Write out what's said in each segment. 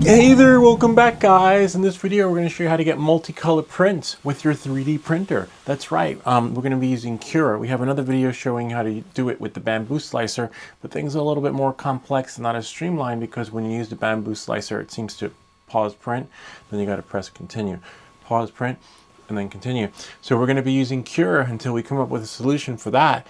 Hey there, welcome back guys. In this video we're going to show you how to get multicolor prints with your 3D printer. That's right, we're going to be using Cura. We have another video showing how to do it with the bamboo slicer, but things are a little bit more complex and not as streamlined because when you use the bamboo slicer it seems to pause print, then you got to press continue. Pause print, and then continue. So we're going to be using Cura until we come up with a solution for that.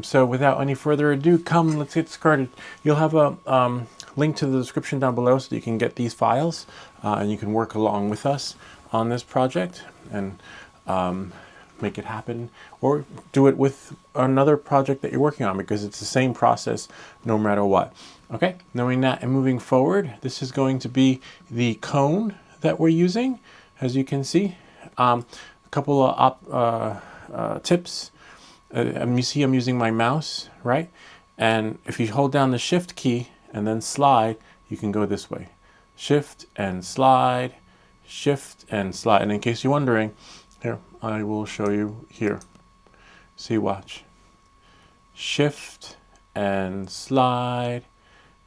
So without any further ado, let's get started. You'll have a link to the description down below so you can get these files and you can work along with us on this project and make it happen, or do it with another project that you're working on, because it's the same process no matter what. Okay, knowing that and moving forward, this is going to be the cone that we're using, as you can see. A couple of tips. You see I'm using my mouse, right? And if you hold down the shift key and then slide, you can go this way. Shift and slide, shift and slide. And in case you're wondering, here, I will show you here. See, watch. Shift and slide,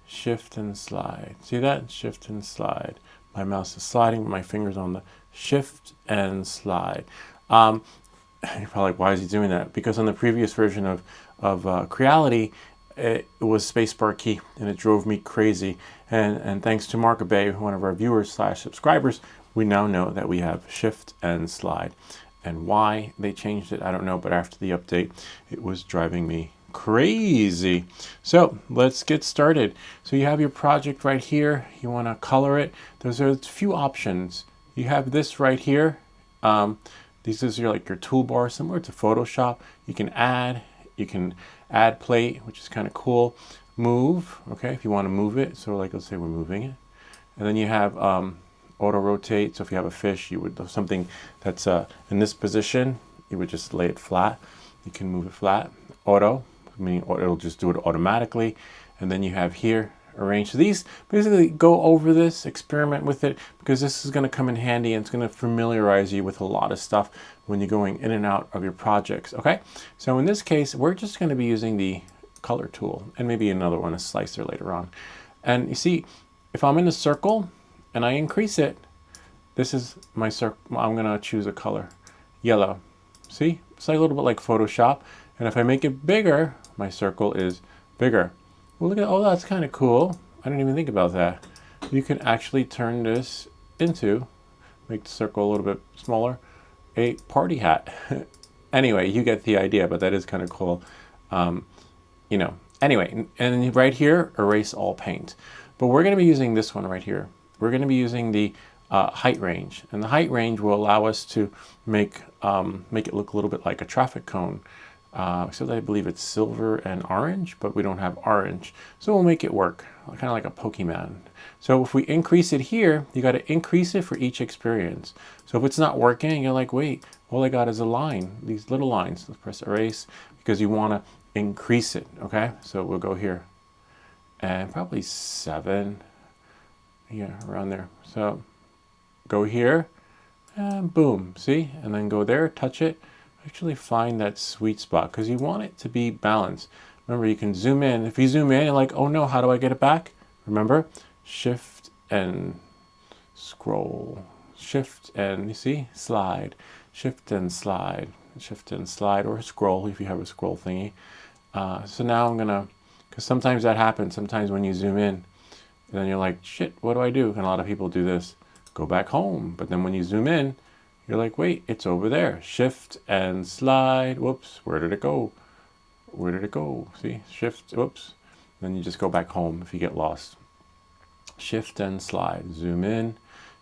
shift and slide. See that? Shift and slide. My mouse is sliding, my fingers on the shift and slide. You're probably like, why is he doing that? Because on the previous version of Creality, it was spacebar key and it drove me crazy. And thanks to Mark Bay, one of our viewers / subscribers, we now know that we have shift and slide. And why they changed it, I don't know, but after the update, it was driving me crazy. So let's get started. So you have your project right here. You want to color it. There's a few options. You have this right here. This is your toolbar, similar to Photoshop. You can add plate, which is kind of cool. Move, okay, if you want to move it. So like, let's say we're moving it. And then you have auto rotate. So if you have a fish, you would something that's in this position, you would just lay it flat. You can move it flat. Auto, meaning it'll just do it automatically. And then you have here arrange. So these basically go over this, experiment with it, because this is going to come in handy and it's going to familiarize you with a lot of stuff when you're going in and out of your projects. Okay, so in this case we're just going to be using the color tool and maybe another one, a slicer, later on. And you see, if I'm in a circle and I increase it, this is my circle. I'm going to choose a color, yellow. See, it's like a little bit like Photoshop. And if I make it bigger, my circle is bigger. Well, look at, oh, that's kind of cool. I didn't even think about that. You can actually turn this into, make the circle a little bit smaller, a party hat. Anyway, you get the idea, but that is kind of cool. You know, anyway, and right here, erase all paint. But we're going to be using this one right here. We're going to be using the height range, and the height range will allow us to make it look a little bit like a traffic cone. Except I believe it's silver and orange, but we don't have orange. So we'll make it work, kind of like a Pokemon. So if we increase it here, you got to increase it for each experience. So if it's not working, you're like, wait, all I got is a line, these little lines. Let's press erase, because you want to increase it, okay? So we'll go here, and probably 7, yeah, around there. So go here, and boom, see? And then go there, touch it. Actually find that sweet spot, because you want it to be balanced. Remember, you can zoom in. If you zoom in, you're like, oh no, how do I get it back? Remember, shift and scroll, shift and, you see, slide, shift and slide, shift and slide, or scroll if you have a scroll thingy. So now I'm gonna, because sometimes that happens, sometimes when you zoom in, and then you're like, shit, what do I do? And a lot of people do this, go back home. But then when you zoom in, you're like, wait, it's over there. Shift and slide. Whoops, where did it go? Where did it go? See, shift, whoops. Then you just go back home if you get lost. Shift and slide. Zoom in,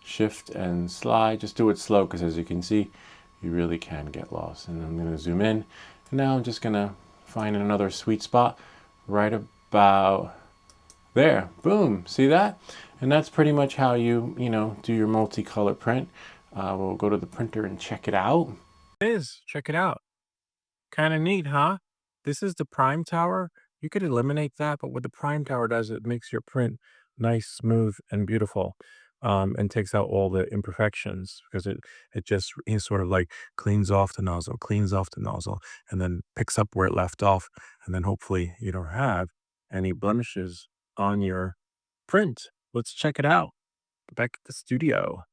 shift and slide. Just do it slow, because as you can see, you really can get lost. And I'm going to zoom in. And now I'm just going to find another sweet spot right about there. Boom. See that? And that's pretty much how you do your multicolor print. We'll go to the printer and check it out. It is. Check it out. Kind of neat, huh? This is the prime tower. You could eliminate that, but what the prime tower does, it makes your print nice, smooth, and beautiful, and takes out all the imperfections, because it just sort of like cleans off the nozzle, and then picks up where it left off, and then hopefully you don't have any blemishes on your print. Let's check it out. back at the studio.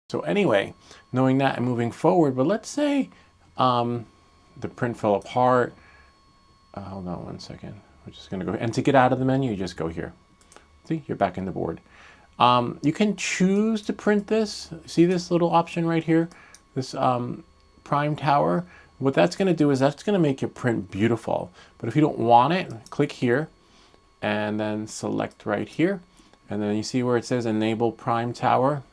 So anyway, knowing that and moving forward, but let's say the print fell apart. Hold on one second. We're just going to go, and to get out of the menu, you just go here. See, you're back in the board. You can choose to print this. See this little option right here? This prime tower. What that's going to do is that's going to make your print beautiful. But if you don't want it, click here and then select right here. And then you see where it says enable prime tower.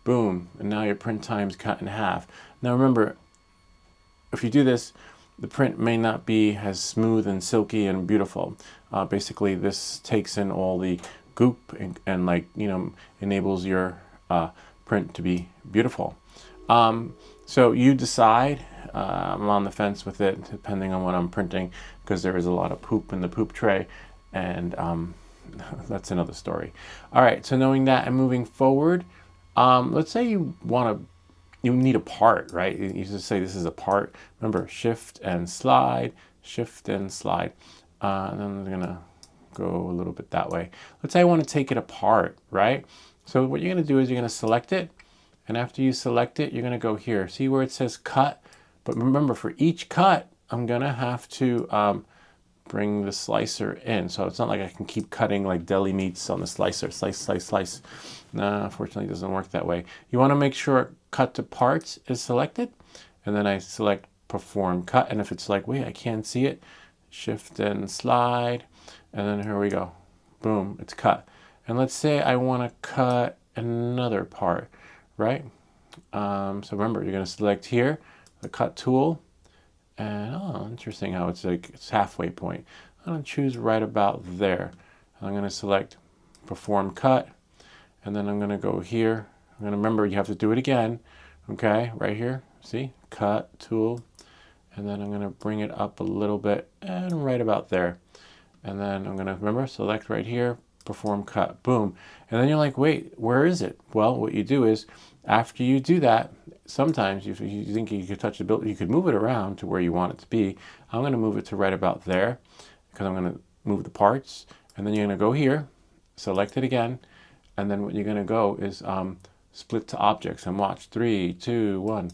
Boom. And now your print time's cut in half. Now remember, if you do this, the print may not be as smooth and silky and beautiful. Basically, this takes in all the goop and like, you know, enables your print to be beautiful. So you decide. I'm on the fence with it, depending on what I'm printing, because there is a lot of poop in the poop tray, and that's another story. All right, so knowing that and moving forward, let's say you need a part, right? You just say this is a part. Remember, shift and slide, shift and slide. And then I'm gonna go a little bit that way. Let's say I want to take it apart, right? So what you're gonna do is you're gonna select it, and after you select it, you're gonna go here. See where it says cut? But remember, for each cut, I'm gonna have to bring the slicer in. So it's not like I can keep cutting like deli meats on the slicer, slice, slice, slice. No, unfortunately, it doesn't work that way. You wanna make sure cut to parts is selected, and then I select perform cut. And if it's like, wait, I can't see it, shift and slide, and then here we go. Boom, it's cut. And let's say I wanna cut another part, right? So remember, you're gonna select here, the cut tool, and oh, interesting how it's like it's halfway point. I'm gonna choose right about there. I'm gonna select perform cut, and then I'm gonna go here. I'm gonna remember you have to do it again. Okay, right here, see, cut tool, and then I'm gonna bring it up a little bit and right about there. And then I'm gonna, remember, select right here, perform cut, boom. And then you're like, wait, where is it? Well, what you do is, after you do that, sometimes if you think you could touch the build, you could move it around to where you want it to be. I'm gonna move it to right about there, because I'm gonna move the parts, and then you're gonna go here, select it again, and then what you're gonna go is split to objects, and watch, 3, 2, 1.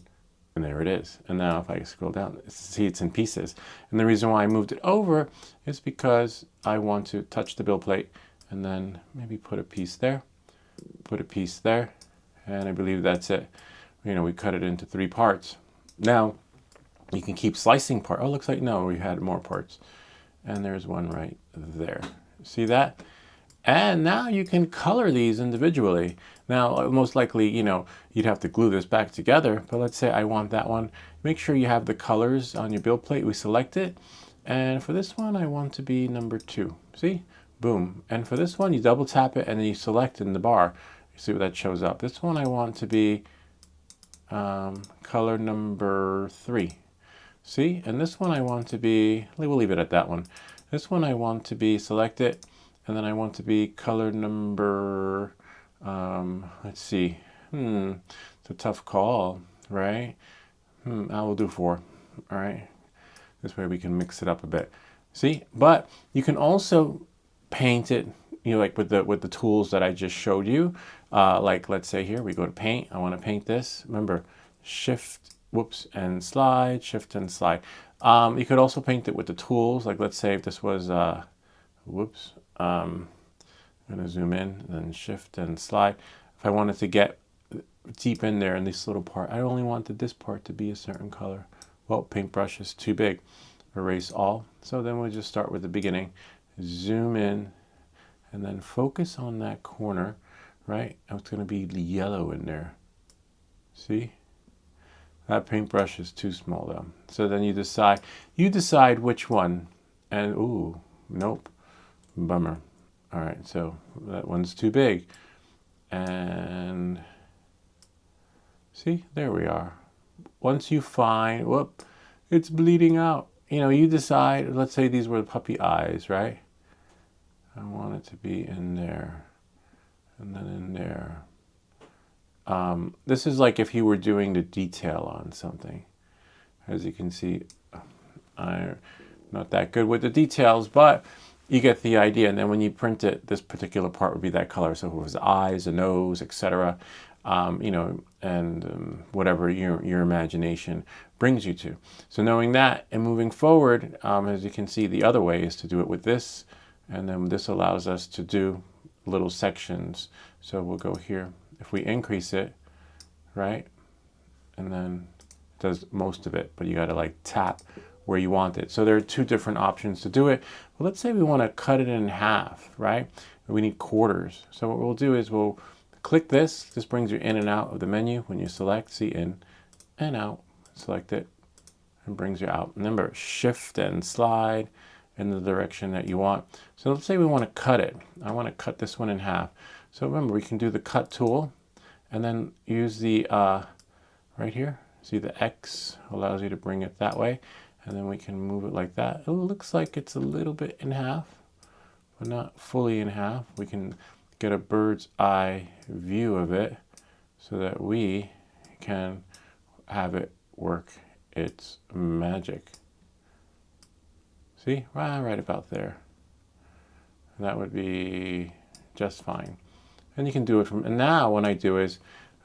And there it is. And now if I scroll down, see it's in pieces. And the reason why I moved it over is because I want to touch the build plate and then maybe put a piece there, put a piece there, and I believe that's it. You know, we cut it into 3 parts. Now, you can keep slicing part. Oh, looks like, no, we had more parts. And there's one right there. See that? And now you can color these individually. Now, most likely, you know, you'd have to glue this back together, but let's say I want that one. Make sure you have the colors on your build plate. We select it. And for this one, I want to be number 2. See? Boom. And for this one, you double tap it and then you select in the bar. You see what that shows up. This one I want to be color number 3. See? And this one I want to be, we'll leave it at that one. This one I want to be, select it, and then I want to be color number, let's see, it's a tough call, right? I will do 4, all right? This way we can mix it up a bit. See, but you can also paint it, you know, like with the tools that I just showed you. Like let's say here, we go to paint, I wanna paint this. Remember, shift, whoops, and slide, shift and slide. You could also paint it with the tools. Like let's say if this was, whoops, I'm gonna zoom in, then shift and slide. If I wanted to get deep in there in this little part, I only wanted this part to be a certain color. Well, paintbrush is too big. Erase all. So then we'll just start with the beginning. Zoom in, and then focus on that corner, right? Oh, it's gonna be yellow in there. See? That paintbrush is too small though. So then you decide which one. And ooh, nope, bummer. All right, so that one's too big. And see, there we are. Once you find, whoop, it's bleeding out. You know, you decide, let's say these were puppy eyes, right? I want it to be in there, and then in there. This is like if you were doing the detail on something. As you can see, I'm not that good with the details, but you get the idea. And then when you print it, this particular part would be that color. So if it was eyes, a nose, etc., you know, and whatever your imagination brings you to. So knowing that and moving forward, as you can see, the other way is to do it with this. And then this allows us to do little sections. So we'll go here. If we increase it, right, and then it does most of it, but you got to like tap where you want it. So there are two different options to do it. Well, let's say we want to cut it in half, right? We need quarters. So what we'll do is we'll click this. This brings you in and out of the menu. When you select, see in and out, select it, and brings you out. Remember, shift and slide in the direction that you want. So let's say we want to cut it. I want to cut this one in half. So remember, we can do the cut tool and then use the, right here, see the X allows you to bring it that way. And then we can move it like that. It looks like it's a little bit in half, but not fully in half. We can get a bird's eye view of it so that we can have it work its magic. See, right about there. And that would be just fine. And you can do it from, and now when I do is,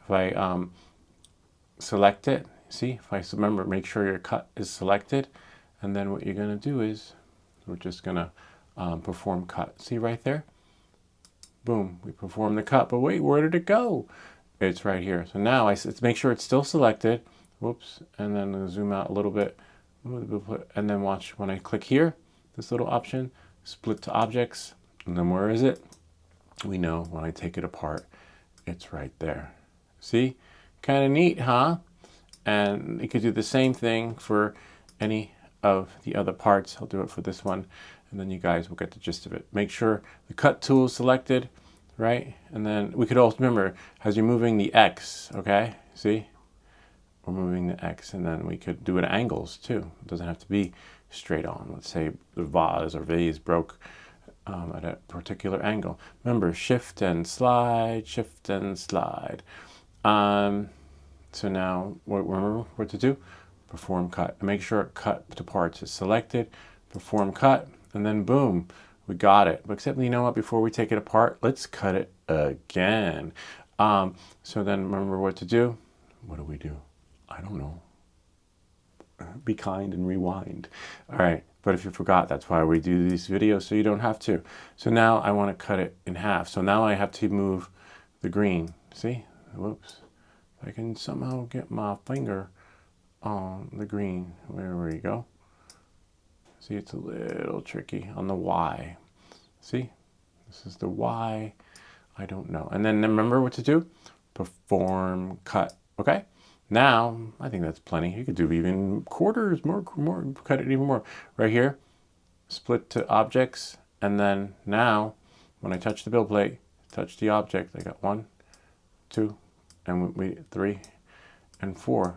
if I select it, see, if I remember, make sure your cut is selected, and then what you're gonna do is, we're just gonna perform cut. See right there? Boom, we perform the cut, but wait, where did it go? It's right here. So now let's make sure it's still selected. Whoops, and then I'll zoom out a little bit. And then watch when I click here, this little option, split to objects, and then where is it? We know when I take it apart, it's right there. See? Kind of neat, huh? And you could do the same thing for any of the other parts. I'll do it for this one, and then you guys will get the gist of it. Make sure the cut tool is selected, right? And then we could also remember, as you're moving the X, okay? See? We're moving the X, and then we could do it at angles too. It doesn't have to be straight on. Let's say the vase broke at a particular angle. Remember, shift and slide, shift and slide. So now, remember what to do? Perform cut. Make sure cut to parts is selected, perform cut, and then boom, we got it. But except, you know what, before we take it apart, let's cut it again. So then remember what to do. What do? I don't know. Be kind and rewind. All right, but if you forgot, that's why we do these videos, so you don't have to. So now I want to cut it in half. So now I have to move the green. See? Whoops. I can somehow get my finger on the green. Where we go? See, it's a little tricky on the Y. See? This is the Y. I don't know. And then remember what to do? Perform cut. Okay? Now, I think that's plenty. You could do even quarters, more, cut it even more. Right here, split to objects, and then now, when I touch the build plate, touch the object, I got 1, 2, and 3, and 4.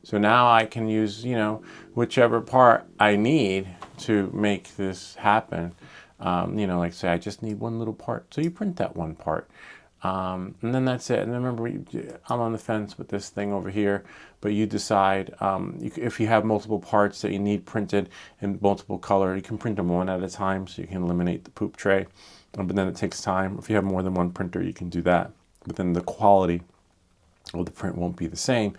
So now I can use, you know, whichever part I need to make this happen. You know, like say I just need one little part. So you print that one part. And then that's it. And remember, I'm on the fence with this thing over here, but you decide if you have multiple parts that you need printed in multiple color, you can print them one at a time so you can eliminate the poop tray. But then it takes time. If you have more than one printer, you can do that. But then the quality of the print won't be the same.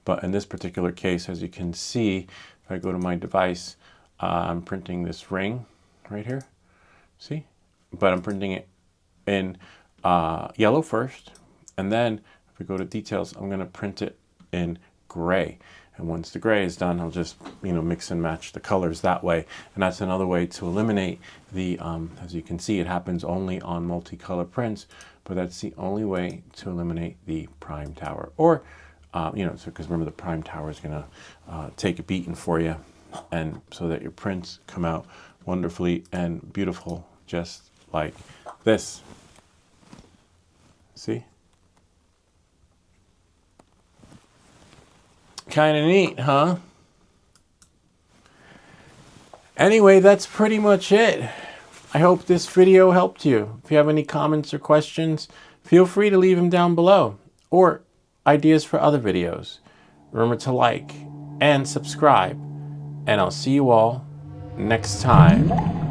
But in this particular case, as you can see, if I go to my device, I'm printing this ring right here. See? But I'm printing it in yellow first, and then if we go to details, I'm going to print it in gray. And once the gray is done, I'll just, you know, mix and match the colors that way. And that's another way to eliminate the, as you can see, it happens only on multicolor prints, but that's the only way to eliminate the prime tower. Or, you know, so because remember the prime tower is going to take a beating for you, and so that your prints come out wonderfully and beautiful, just like this. See? Kind of neat, huh? Anyway, that's pretty much it. I hope this video helped you. If you have any comments or questions, feel free to leave them down below, or ideas for other videos. Remember to like and subscribe, and I'll see you all next time.